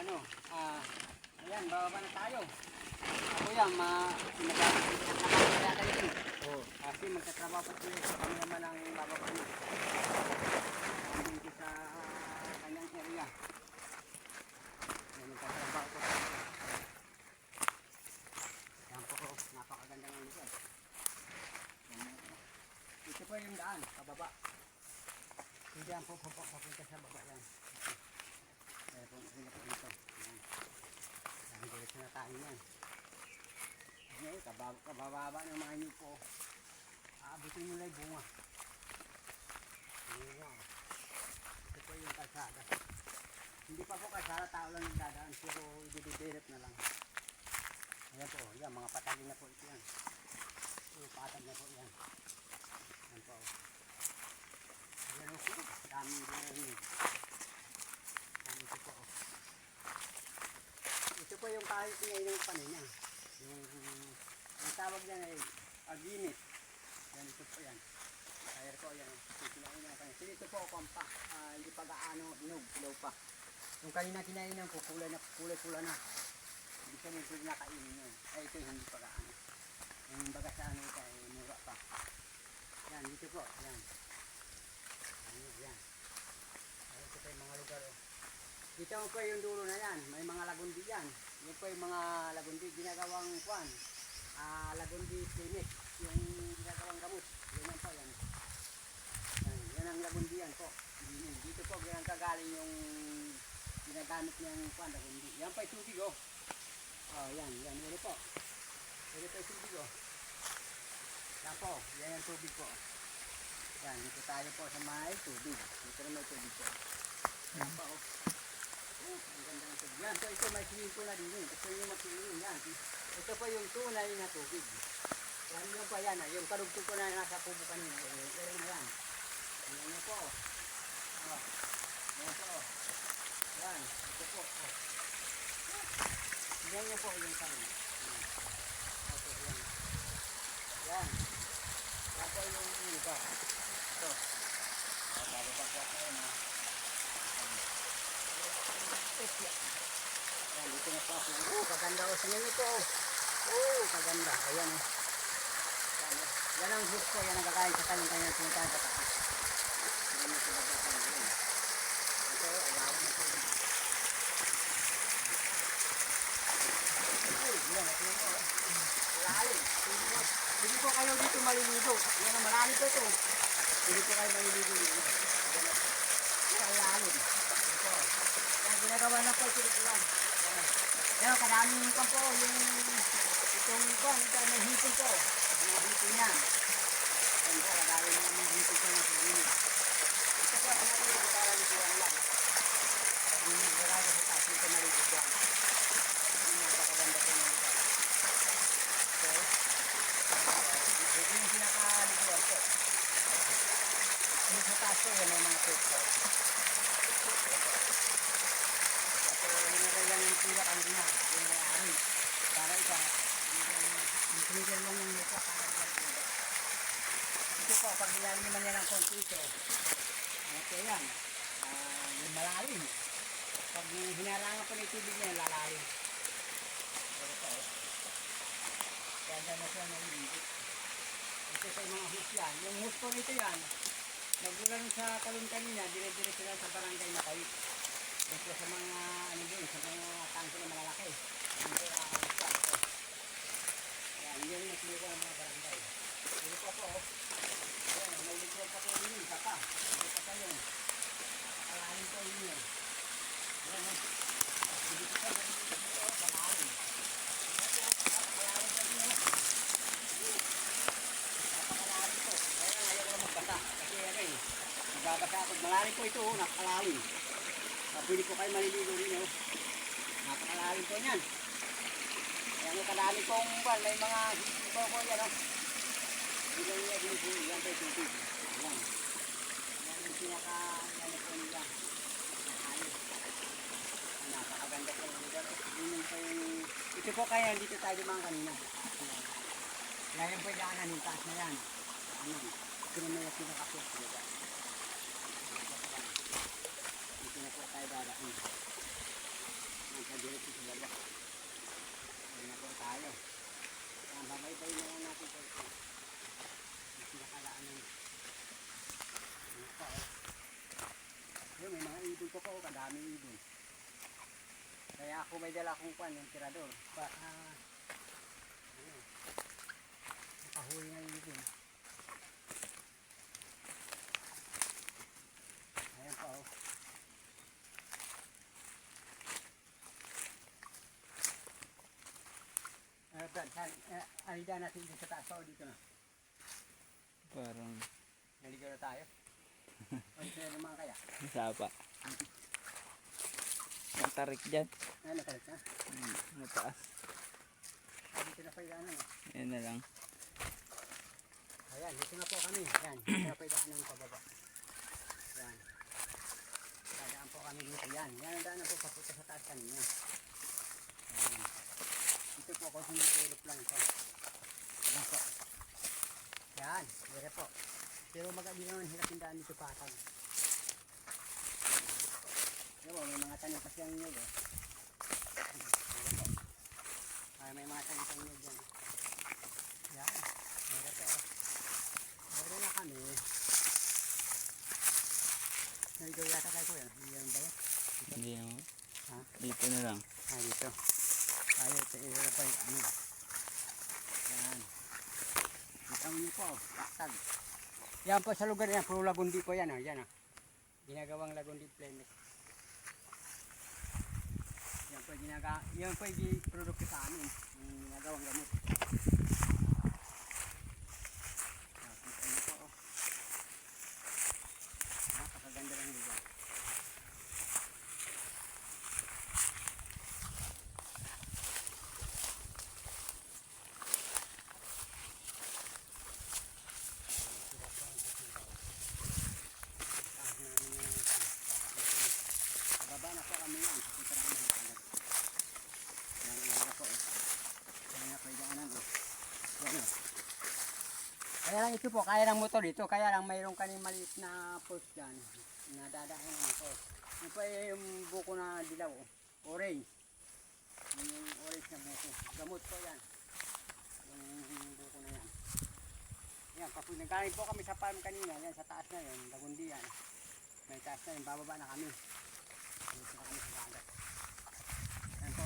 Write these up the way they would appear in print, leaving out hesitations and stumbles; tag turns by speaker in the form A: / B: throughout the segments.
A: ano, ayan, bababa na tayo. Ako yan, pinagkakala kayo. Kasi magtatrabaho pa sila sa kami naman ang bababa niyo. Dito sa kanyang area. Yan, magtatrabaho po. Yan po, napakaganda ng lugar. Ito po yung daan, pababa. Hindi yan po papunta sa baba yan. Kaya po, hindi po dito. Yan, diretso na tayo yan. Ngayon, kabababa ng mga inyo po. Aabutin nyo na yung bunga. Ito po yung kalsada. Hindi pa po kalsada, tao lang yung dadaan. Pero i-direct na lang. Ayan po, yan, mga patagin na po ito yan. Patag na po yan. Ayan po. Ayan po, dami din. Dami ito po. Ito po yung kahit ngayon ng kanina. Yung tawag niya ay aginit. Yan, ito po yan. Kaya po yan. Kinain na kanina. Ito po, pampa. Hindi pa gaano, ilaw pa. Yung kanina kinainan po, kulay-pula na. Hindi siya yung pwede nakainin yun. Ay, ito hindi pa gaano. Yung baga sa ano ito ay mura pa. Yan, dito po. Yan. Yan. Ito po yung mga lugar. Dito po yung dulo na yan. May mga lagundi yan. Yan po yung mga lagundi. Ginagawang kwan. Lagundi clinic. Yung ginagawang gamot. Yan po yan. Yan ang lagundi yan po. Dito po yan kagaling yung ginagamit niyang kwan. Lagundi. Yan po yung tubig oh. Yan. Yan. Yan po. Yan po yung tubig oh. Yan po. Yan yung tubig po. Yan. Dito tayo po sa may tubig. Dito na may tubig po. Yan po oh. Ang ganda ng tubig. Yan po, ito may swimming pool na din yun. Ito yung mag-swimming yan. Ito po yung tunay na tubig. Yan yung po yan. Yung karugtog ko na nasa kubo kanina. Pero na yan. Yan nyo po. Yan po. Yan. Ito po. Yan nyo po yung kanina. Okay, yan. Yan. Yan po yung lugar. Ito. Bababa po ako na. Ayan, dito na pa ako. Kaganda ko sa inyo ito. Kaganda. Ayan o. Yan ang hook ko. Yan ang kakain sa talong kanya. Punta sa taas. Yan ang pinagdakan. Ito, ayaw na po. Yan, ito yung malalim. Hindi po kayo dito maliligo. Yan ang malalim po ito. Hindi po kayo maliligo dito. Yan, malalim. Ginagawa na po ito lang. Pero kadaming pa po yung itong kwan, ito may hipon po. Mga hipon yan. Ayan po, kadami na mga hipon po na sa inyo. Ito po, ano po yung para liguan lang. Pag nagdaraga sa taas, ito na liguan. Yung napakaganda po ng lugar. So, ito yung pinakaliguan po. Yung sa taas po, yan ang mga po. Pila kanina, yung may-ari. Para ito, yung trigger lang yung lupa para ito. Ito po, pag nilaliman niya ng konti ito, ito yan, yung malalim. Pag hinarangan po ng tubig niya, lalalim. Ito. Kaya dyan na siya nalilipit. Ito sa mga hus yan. Yung hus po nito yan, nagbulan sa talon kanina, dire-dire sila sa barangay na kayo. Ito sa mga ano din, sa mga tangko na malalaki. Ito yan, yun yung sinuko ng mga barangay. Ito pa po, may likod pa po yun, isa pa. Ito pa pa yun. Nakakalalim po yun yun. Yan o. Dito pa, dito po, nakakalalim. Nakakalalim po yun. Nakakalalim po. Kaya ayaw ko na magbasa. Kasi magbabasa ako. Malalim po ito, nakakalalim. Pwede po kayo maliligo rin oh. Napakalalim po yan. Ayan, kadami pong may mga hipon po yan oh. Bilang niya din yan po yung tubig. Ayan. Yan yung pinaka ano po nila. Napakaganda po ng lugar. Ito po kaya dito tayo dumang kanina. Ngayon po daanan yung taas na yan. Ayan. Ito naman yung pinakapos. Dito na po tayo dadaan. Yan, padiretso sa baba. Yan na po tayo. Yan, babay-bay na lang natin po ito. Yung pinakalaanan. Yan pa oh. Yun, may mga ibon po po, kadaming ibon. Kaya ako may dala akong kwan, yung tirador. Ano, nakahuli na yung ibon. Ayan pa oh. Brad, alida natin dito sa taas pa o dito na?
B: Parang
A: Naligaw na tayo. O sila naman kaya?
B: masapa. Ang tarik dyan.
A: Ayan, nakalit na.
B: Mataas.
A: Dito na pa yung ano.
B: Yan na lang.
A: Ayan, dito na po kami. Ayan, dito na pa yung daanan pababa. Ayan. Dadaan po kami dito. Yan, yan ang daanan po papunta sa taas kanina. Ayan. Dito po ako sinutulog lang ito. Ayan po. Yan, dire po. Pero maganda naman hirap yung daan dito patag. Ayan po, may mga tanim pa siyang nyug eh. Ayan po. Ay, may mga tanim pa nyug dyan. Yan, dire po. Bago na kami. Naligaw yata tayo ko yan. Yan ba yan?
B: Hindi naman.
A: Ha?
B: Dito na lang.
A: Ah, dito. Tayo, ito pa yung ano. Yan. Kita mo niyo po, patag. Yan po sa lugar yan, puro lagundi po yan. Yan. Ginagawang lagundi planet. Yan po yung produkto sa amin. Yung ginagawang gamot. Kita niyo po. Napakaganda lang lugar. Baba na po kami yan. Punta na kami sa dagat. Yan, yan na po. Yan na po yung daanan. Yan o. Kaya lang ito po, kaya lang motor dito. Kaya lang mayroon kaning maliit na post dyan. Nadadaan na po. Yan po yung buko na dilaw. Orange. Yung orange na buko. Gamot po yan. Yung buko na yan. Yan, kapag nagaling po kami sa farm kanina. Yan, sa taas na yun. Lagundi yan. May taas na yun. Bababa na kami. Dito na kami sa dagat. Yan po.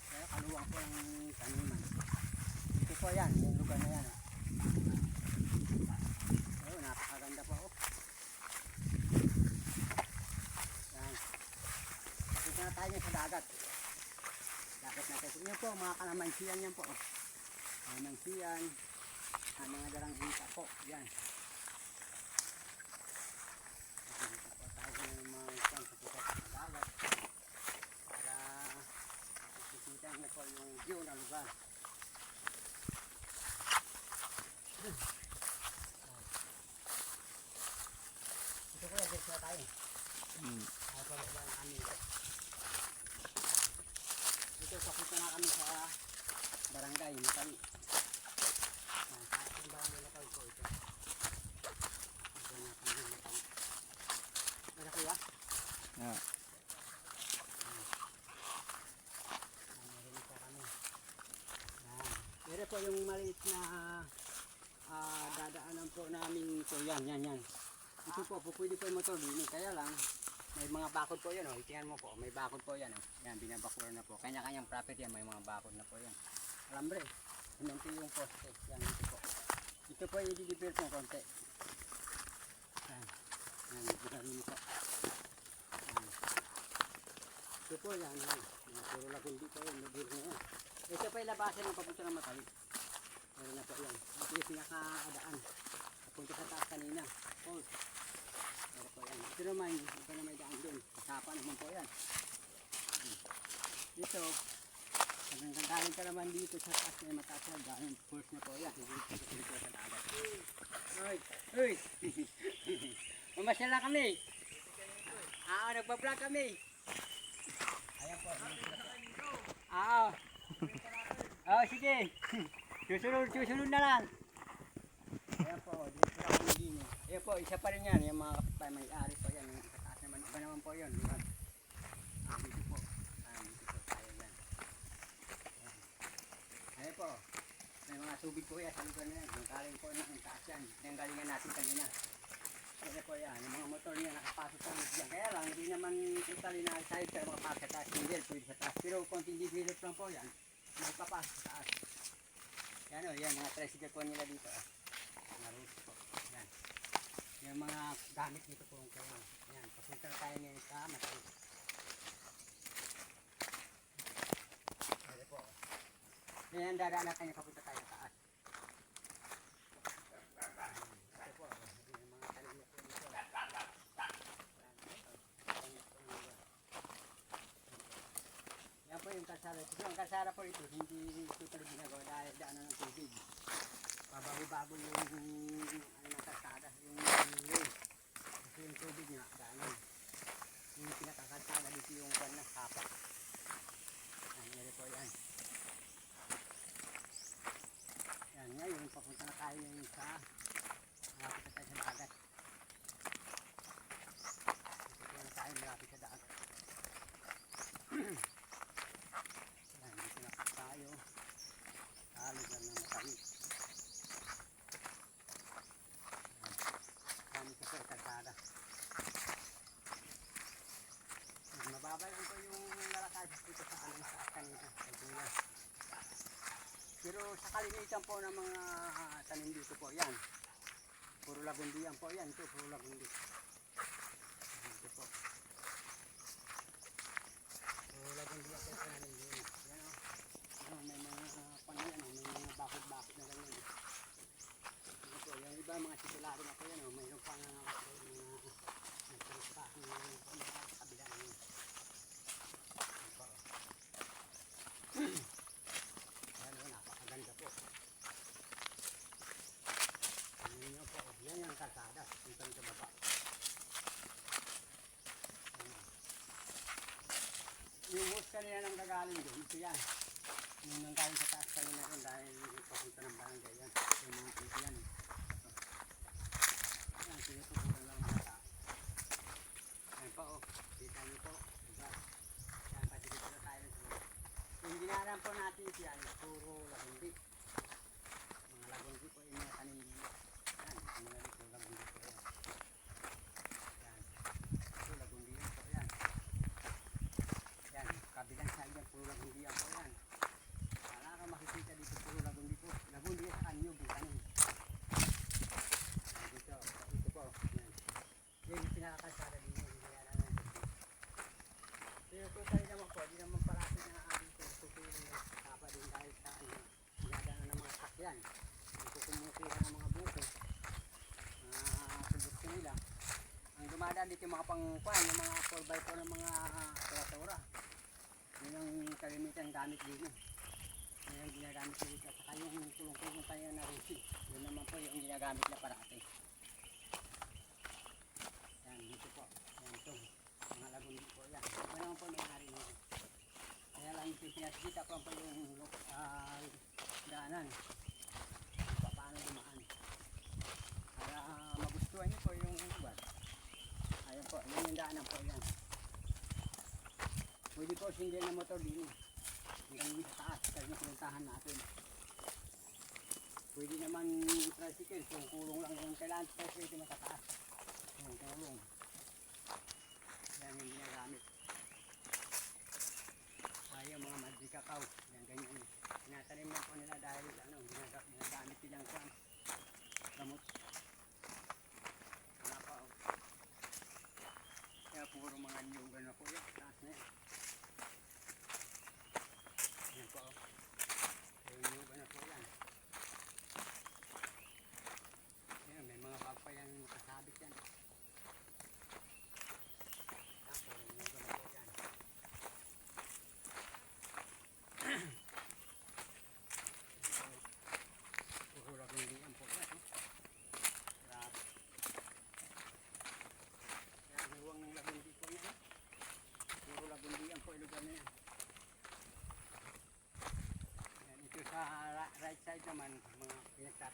A: Kaya kaluwang po ang taniman. Dito po yan. Yung lugar na yan. Oh, napakaganda po. Yan. Tapos na tayo sa dagat. Dagat na tayo. Yan po, mga kalamansiyan yan po. Kalamansiyan. Mga darang hita po. Yan. Po yung view ng lugar. Ito ko yung sa tayo. Ay, pababa na kami ito. Ito, papunta na kami sa barangay, Matali. Sa barangay na tawag ko ito. Ito na kami Matali. Ano kuya?
B: Yeah.
A: Pero po yung maliit na dadaanan po namin ito, yan. Ito po, pwede po yung motor din. Kaya lang, may mga bakod po yan. Itingnan mo po, may bakod po yan. Yan, binabakuran na po. Kanya-kanyang profit yan, may mga bakod na po yan. Alambre, hinanti yung poste. Yan, ito po. Ito po yung i-dipir po konti. Yan, binarin mo po. Yan. Ito po yan. Puro lagundi po yan, nabir na yan. Ito pa yung labasan ng papunta ng Matali. Meron na po yan. Ito yung pinakaadaan. Papunta sa taas kanina. Oh. Meron po yan. Ito naman, ito na may daan doon. Kasapa naman po yan. Dito, hanggang galing ka naman dito sa taas na mataas na daan. Pulse na po yan. Dito sa dagat. Uy! Mamasyal na kami. Nagbablog kami. Ayan po. Sige. Susunod na lang. Ayan po, dito na kami din. Ayan po, isa pa rin yan. Yung mga kapitbahay may-ari po yan. Yung kataas naman, iba naman po yun. Dito po. tubig po yan sa lugar na yan. Yung galing po ng taas yan. Yung galingan natin kanina. Kaya po yan, yung mga motor niya nakapasok sa loob dyan. Kaya lang, hindi naman totally na side pero makapasok sa taas. Hindi, pwede sa taas. Pero konting disilip lang po yan. May papasok sa taas. Yan o, yan, mga tricycle po nila dito. Mga rules po. Yan. Yung mga gamit dito po kayo. Yan, papunta na tayo ngayon sa Matay. Yan po. Yan, dadaan na tayo papunta tayo sa taas. Ito po, yung mga kanina po dito. Yan po yung kalsada. Kasi ang kalsada po ito, hindi ito talaga ginagawa dahil daanan ng tubig. Pabago-bago yung ng kalsada, yung way. Kasi yung tubig nga, daanan. Yung pinakakalsada dito yung kwan na kapak. Yan po yan. Yan ngayon, papunta na tayo ngayon sa malapit na tayo sa dagat. Dito na tayo malapit sa dagat. Yan, dito na tayo sa lugar ng Matay. Yan, ito po kalsada. Mababa lang po yung lalakad dito sa ano sa kanina. Pero sa kalimitan po ng mga tanim dito po, yan. Puro lagundian po yan. Ito, puro lagundi. Ito po. Puro lagundian po sa tanim dito. Yan o. Yan, may mga panayan o. May mga bakod-bakod na ganyan. Ito po, yung iba mga titulado na po yan o. Mayroon pang mga nagturusta ng kabila na yun. Napakaganda po. Tingnan niyo po. Yan yung kalsada. Dito sa baba. Yung hose kanina nang gagaling doon. Ito yan. Yung nanggaling sa taas kanina rin dahil papunta ng barangay yan. Yung mga titi yan. Yan. Sinutuburan lang mga taas. Yan po o. Kita niyo po. Diba? Yan. Pati dito na tayo. Yung ginaran po natin siya ay puro lagundi. Mga lagundi po yung mga tanim dito. Yan, mga dito lagundi po yan. Yan, ito lagundi yan po yan. Yan, kabilang side yan, puro lagundi yan po yan. Wala kang makikita dito, puro lagundi po. Lagundi yan sa kanyo, tanim. Yan, dito po. Yan. Yan yung pinakakalsada din yung ginaran natin. Pero totally naman po, di naman palapit na tapa din dahil sa ginagana ng mga sakyan. Kumukuha ng mga buko. Produkto nila. Ang dumadaan dito yung mga pangkuhan, yung mga 4x4 ng mga tora-tora. Yun ang kalimitan gamit dito. Yun ang ginagamit dito. At saka yung kulong-kulong tayo na rusi. Yun naman po yung ginagamit na parate. Yan, dito po. Yan ito. Mga lagundi po yan. Ito naman po may-ari nyo. Kaya lang ito sinasita po yung daanan. Paano dumaan. Para magustuhan nyo po yung lugar. Ayan po, yun yung daanan po yan. Pwede po sindihan ng motor din. Hanggang hindi sa taas, kasi yung pinuntahan natin. Pwede naman tricycle, kung kulong lang yung kailangan sa tricycle matataas. Yung kulong. Yan yung ginagamit. Ayaw mga madri kakao. Yan ganyan. Tinatanim lang po nila dahil ano, ginagamit nilang kwan. Gamot. Wala pa o. Kaya puro mga nyugan na po yan. Taas na yan. Yan po o. Puro nyugan na po yan. Yan, may mga bag pa yan kasabit yan. Yan, puro nyugan na po yan. Puro lagundian po yan. Grabe. Kaya hiwang ng lagundi po yan. Puro lagundian po yung lugar na yan. Yan, ito sa right side naman, mga pinagtatapos.